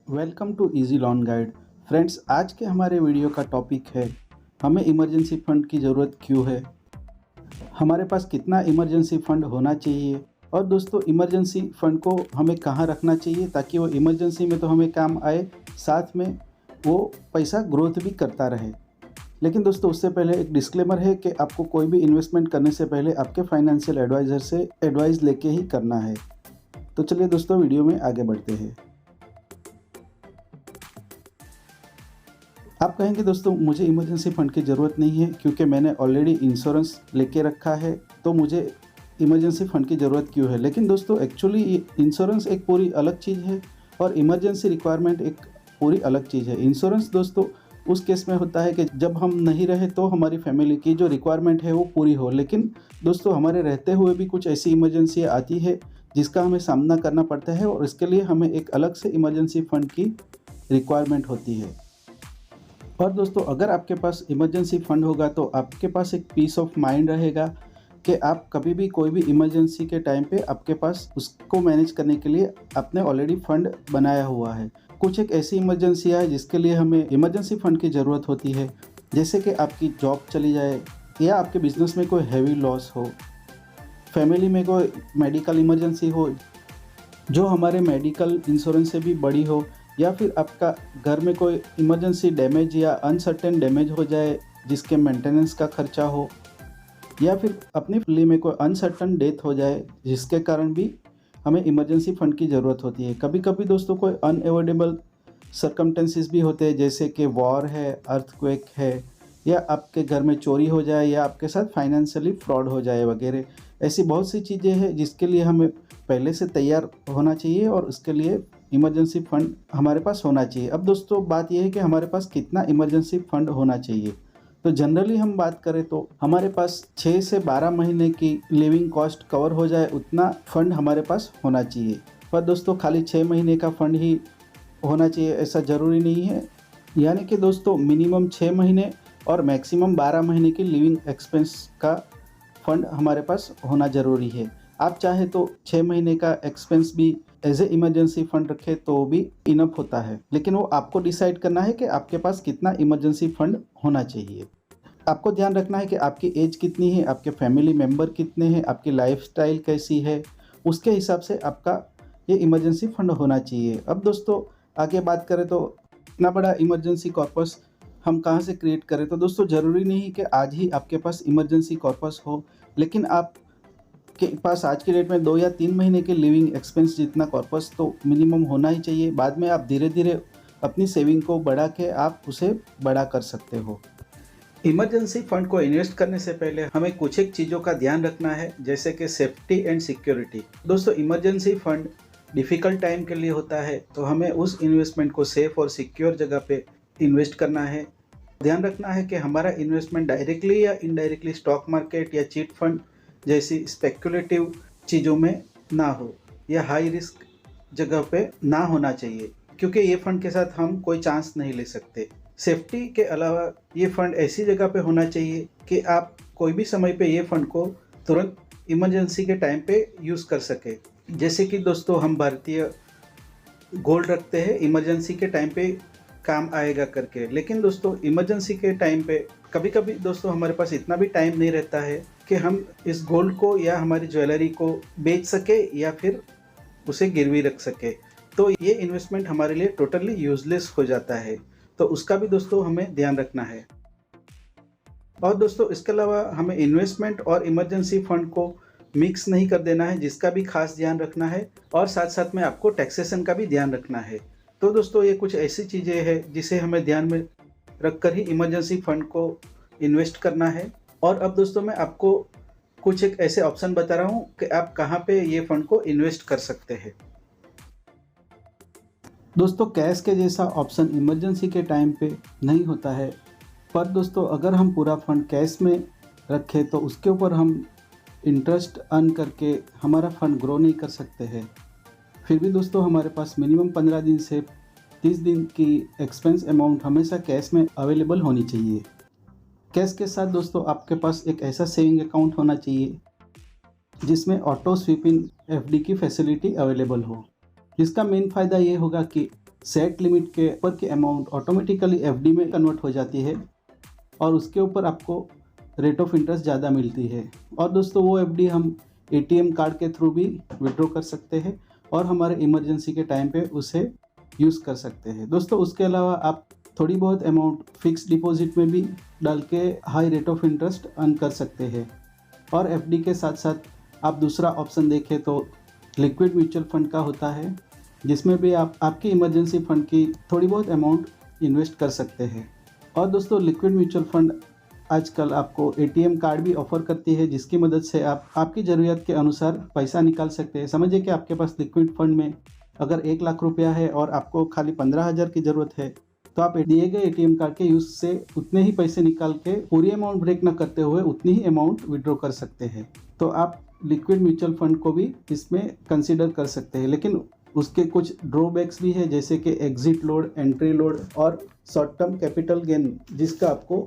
Welcome to easy law guide. Friends, आज के हमारे वीडियो का टॉपिक है हमें इमरजेंसी फंड की ज़रूरत क्यों है, हमारे पास कितना इमरजेंसी फंड होना चाहिए और दोस्तों इमरजेंसी फंड को हमें कहाँ रखना चाहिए ताकि वो इमरजेंसी में तो हमें काम आए, साथ में वो पैसा ग्रोथ भी करता रहे। लेकिन दोस्तों उससे पहले एक डिस्क्लेमर है कि आपको कोई भी इन्वेस्टमेंट करने से पहले आपके फाइनेंशियल एडवाइज़र से एडवाइस लेके ही करना है। तो चलिए दोस्तों वीडियो में आगे बढ़ते हैं। आप कहेंगे दोस्तों मुझे इमरजेंसी फ़ंड की ज़रूरत नहीं है क्योंकि मैंने ऑलरेडी इंश्योरेंस लेके रखा है, तो मुझे इमरजेंसी फ़ंड की ज़रूरत क्यों है। लेकिन दोस्तों एक्चुअली इंश्योरेंस एक पूरी अलग चीज़ है और इमरजेंसी रिक्वायरमेंट एक पूरी अलग चीज़ है। इंश्योरेंस दोस्तों उस केस में होता है कि जब हम नहीं रहे तो हमारी फैमिली की जो रिक्वायरमेंट है वो पूरी हो। लेकिन दोस्तों हमारे रहते हुए भी कुछ ऐसी इमरजेंसी आती है जिसका हमें सामना करना पड़ता है और इसके लिए हमें एक अलग से इमरजेंसी फ़ंड की रिक्वायरमेंट होती है। और दोस्तों अगर आपके पास इमरजेंसी फ़ंड होगा तो आपके पास एक पीस ऑफ माइंड रहेगा कि आप कभी भी कोई भी इमरजेंसी के टाइम पे आपके पास उसको मैनेज करने के लिए आपने ऑलरेडी फ़ंड बनाया हुआ है। कुछ एक ऐसी इमरजेंसी है जिसके लिए हमें इमरजेंसी फ़ंड की ज़रूरत होती है, जैसे कि आपकी जॉब चली जाए या आपके बिज़नेस में कोई हैवी लॉस हो, फैमिली में कोई मेडिकल इमरजेंसी हो जो हमारे मेडिकल इंश्योरेंस से भी बड़ी हो, या फिर आपका घर में कोई इमरजेंसी डैमेज या अनसर्टेन डैमेज हो जाए जिसके मेंटेनेंस का खर्चा हो, या फिर अपनी फैमिली में कोई अनसर्टेन डेथ हो जाए जिसके कारण भी हमें इमरजेंसी फ़ंड की ज़रूरत होती है। कभी कभी दोस्तों कोई अनएवॉइडेबल सर्कमटेंसेस भी होते हैं, जैसे कि वॉर है, अर्थक्वेक है, या आपके घर में चोरी हो जाए या आपके साथ फाइनेंशियली फ्रॉड हो जाए वगैरह। ऐसी बहुत सी चीज़ें हैं जिसके लिए हमें पहले से तैयार होना चाहिए और उसके लिए इमरजेंसी फ़ंड हमारे पास होना चाहिए। अब दोस्तों बात यह है कि हमारे पास कितना इमरजेंसी फ़ंड होना चाहिए। तो जनरली हम बात करें तो हमारे पास 6 से 12 महीने की लिविंग कॉस्ट कवर हो जाए उतना फ़ंड हमारे पास होना चाहिए। पर दोस्तों खाली 6 महीने का फ़ंड ही होना चाहिए ऐसा ज़रूरी नहीं है। यानी कि दोस्तों मिनिमम 6 महीने और मैक्सिमम 12 महीने की लिविंग एक्सपेंस का फ़ंड हमारे पास होना ज़रूरी है। आप चाहे तो 6 महीने का एक्सपेंस भी एज ए इमरजेंसी फ़ंड रखें तो भी इनफ होता है, लेकिन वो आपको डिसाइड करना है कि आपके पास कितना इमरजेंसी फ़ंड होना चाहिए। आपको ध्यान रखना है कि आपकी एज कितनी है, आपके फैमिली मेम्बर कितने हैं, आपकी लाइफस्टाइल कैसी है, उसके हिसाब से आपका ये इमरजेंसी फ़ंड होना चाहिए। अब दोस्तों आगे बात करें तो इतना बड़ा इमरजेंसी कॉर्पस हम कहाँ से क्रिएट करें। तो दोस्तों ज़रूरी नहीं कि आज ही आपके पास इमरजेंसी कॉर्पस हो, लेकिन आप के पास आज की डेट में 2 या 3 महीने के लिविंग एक्सपेंस जितना कॉर्पस तो मिनिमम होना ही चाहिए। बाद में आप धीरे धीरे अपनी सेविंग को बढ़ा के आप उसे बड़ा कर सकते हो। इमरजेंसी फंड को इन्वेस्ट करने से पहले हमें कुछ एक चीज़ों का ध्यान रखना है, जैसे कि सेफ्टी एंड सिक्योरिटी। दोस्तों इमरजेंसी फंड डिफ़िकल्ट टाइम के लिए होता है, तो हमें उस इन्वेस्टमेंट को सेफ और सिक्योर जगह पे इन्वेस्ट करना है। ध्यान रखना है कि हमारा इन्वेस्टमेंट डायरेक्टली या इनडायरेक्टली स्टॉक मार्केट या चीट फंड जैसी स्पेकुलेटिव चीज़ों में ना हो या हाई रिस्क जगह पे ना होना चाहिए, क्योंकि ये फंड के साथ हम कोई चांस नहीं ले सकते। सेफ्टी के अलावा ये फंड ऐसी जगह पे होना चाहिए कि आप कोई भी समय पे ये फंड को तुरंत इमरजेंसी के टाइम पे यूज़ कर सके। जैसे कि दोस्तों हम भारतीय गोल्ड रखते हैं इमरजेंसी के टाइम पे काम आएगा करके, लेकिन दोस्तों इमरजेंसी के टाइम पे कभी कभी दोस्तों हमारे पास इतना भी टाइम नहीं रहता है कि हम इस गोल्ड को या हमारी ज्वेलरी को बेच सके या फिर उसे गिरवी रख सके, तो ये इन्वेस्टमेंट हमारे लिए टोटली यूजलेस हो जाता है। तो उसका भी दोस्तों हमें ध्यान रखना है। और दोस्तों इसके अलावा हमें इन्वेस्टमेंट और इमरजेंसी फंड को मिक्स नहीं कर देना है, जिसका भी खास ध्यान रखना है, और साथ साथ में आपको टैक्सेशन का भी ध्यान रखना है। तो दोस्तों ये कुछ ऐसी चीज़ें हैं जिसे हमें ध्यान में रखकर ही इमरजेंसी फंड को इन्वेस्ट करना है। और अब दोस्तों मैं आपको कुछ एक ऐसे ऑप्शन बता रहा हूँ कि आप कहाँ पे ये फंड को इन्वेस्ट कर सकते हैं। दोस्तों कैश के जैसा ऑप्शन इमरजेंसी के टाइम पे नहीं होता है, पर दोस्तों अगर हम पूरा फंड कैश में रखें तो उसके ऊपर हम इंटरेस्ट अर्न करके हमारा फंड ग्रो नहीं कर सकते हैं। फिर भी दोस्तों हमारे पास मिनिमम 15 दिन से 30 दिन की एक्सपेंस अमाउंट हमेशा कैश में अवेलेबल होनी चाहिए। कैश के साथ दोस्तों आपके पास एक ऐसा सेविंग अकाउंट होना चाहिए जिसमें ऑटो स्वीपिंग एफडी की फैसिलिटी अवेलेबल हो, जिसका मेन फ़ायदा ये होगा कि सेट लिमिट के ऊपर की अमाउंट ऑटोमेटिकली एफडी में कन्वर्ट हो जाती है और उसके ऊपर आपको रेट ऑफ इंटरेस्ट ज़्यादा मिलती है। और दोस्तों वो एफडी हम एटीएम कार्ड के थ्रू भी विड्रॉ कर सकते हैं और हमारे इमरजेंसी के टाइम पे उसे यूज़ कर सकते हैं। दोस्तों उसके अलावा आप थोड़ी बहुत अमाउंट फिक्स डिपॉजिट में भी डाल के high rate of interest earn कर सकते हैं। और एफडी के साथ साथ आप दूसरा ऑप्शन देखें तो लिक्विड म्यूचुअल फंड का होता है, जिसमें भी आप आपकी इमरजेंसी फंड की थोड़ी बहुत अमाउंट इन्वेस्ट कर सकते हैं। और दोस्तों लिक्विड म्यूचुअल फंड आजकल आपको एटीएम कार्ड भी ऑफर करती है, जिसकी मदद से आप आपकी ज़रूरत के अनुसार पैसा निकाल सकते हैं। समझिए कि आपके पास लिक्विड फंड में अगर 1 लाख रुपया है और आपको खाली 15,000 की ज़रूरत है, तो आप दिए गए एटीएम कार्ड के यूज़ से उतने ही पैसे निकाल के पूरी अमाउंट ब्रेक ना करते हुए उतनी ही अमाउंट विड्रॉ कर सकते हैं। तो आप लिक्विड म्यूचुअल फंड को भी इसमें कंसीडर कर सकते हैं, लेकिन उसके कुछ ड्रॉबैक्स भी है, जैसे कि एग्जिट लोड, एंट्री लोड और शॉर्ट टर्म कैपिटल गेन, जिसका आपको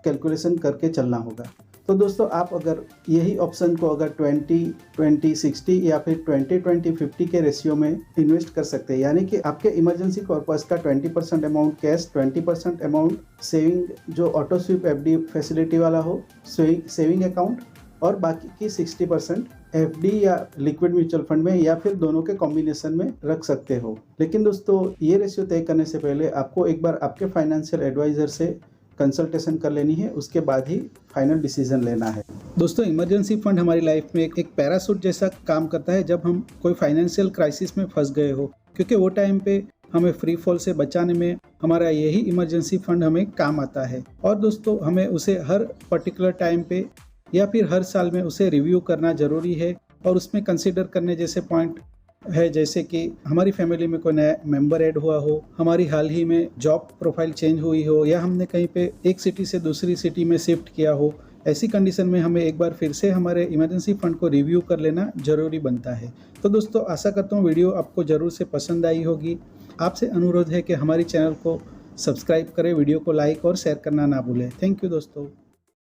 कैलकुलेशन करके चलना होगा। तो दोस्तों आप अगर यही ऑप्शन को अगर 20-20-60 या फिर 20-20-50 के रेशियो में इन्वेस्ट कर सकते हैं, यानी कि आपके इमरजेंसी कॉर्पस का 20% अमाउंट कैश, 20% अमाउंट सेविंग जो ऑटो स्वीप एफडी फैसिलिटी वाला हो सेविंग अकाउंट, और बाकी की 60% एफडी या लिक्विड म्यूचुअल फंड में या फिर दोनों के कॉम्बिनेशन में रख सकते हो। लेकिन दोस्तों ये रेशियो तय करने से पहले आपको एक बार आपके फाइनेंशियल एडवाइज़र से कंसल्टेशन कर लेनी है, उसके बाद ही फाइनल डिसीजन लेना है। दोस्तों इमरजेंसी फंड हमारी लाइफ में एक पैराशूट जैसा काम करता है जब हम कोई फाइनेंशियल क्राइसिस में फंस गए हो, क्योंकि वो टाइम पे हमें फ्री फॉल से बचाने में हमारा यही इमरजेंसी फंड हमें काम आता है। और दोस्तों हमें उसे हर पर्टिकुलर टाइम पे या फिर हर साल में उसे रिव्यू करना ज़रूरी है, और उसमें कंसिडर करने जैसे पॉइंट है, जैसे कि हमारी फैमिली में कोई नया मेंबर ऐड हुआ हो, हमारी हाल ही में जॉब प्रोफाइल चेंज हुई हो, या हमने कहीं पे एक सिटी से दूसरी सिटी में शिफ्ट किया हो। ऐसी कंडीशन में हमें एक बार फिर से हमारे इमरजेंसी फंड को रिव्यू कर लेना ज़रूरी बनता है। तो दोस्तों आशा करता हूँ वीडियो आपको ज़रूर से पसंद आई होगी। आपसे अनुरोध है कि हमारी चैनल को सब्सक्राइब करें, वीडियो को लाइक और शेयर करना ना भूलें। थैंक यू दोस्तों।